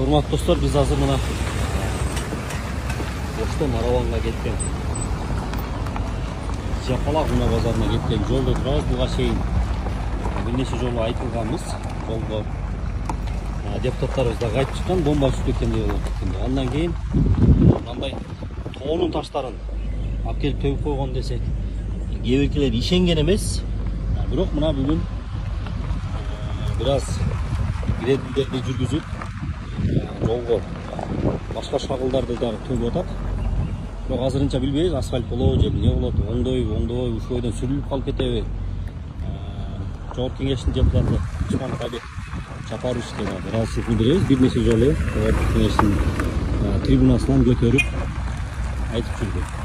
Урматтуу достор, биз азыр мына Оштон Марабанга кеткен Жапалак унаа базарына кеткен жолдо турабыз. Буга чейин бир нече жолу айтылганбыз. Жолго депутаттарыбыз да кайтып чыккан, бомба түшүп кеткендей болуп кеткенде. Андан кийин мындай тоонун таштарын алып келип төгүп койгон десек, кээ биркилер ишенген эмес. Бирок мына бүгүн бир аз грейдерди жүргүзүп жолго башка шагылдарды дагы төгүп атат. Бирок азырынча билбейбиз, асфальт болобу же эмне болот, оңдойбу, оңдобойбу, ушул бойдон сүрүлүп калып кетеби. Жогорку кеңештин депутаты Чыкманов Чапарович деген бир аз билдиребиз. Бир нече жолу жогорку кеңештин трибунасынан көтөрүп айтып жүрдү.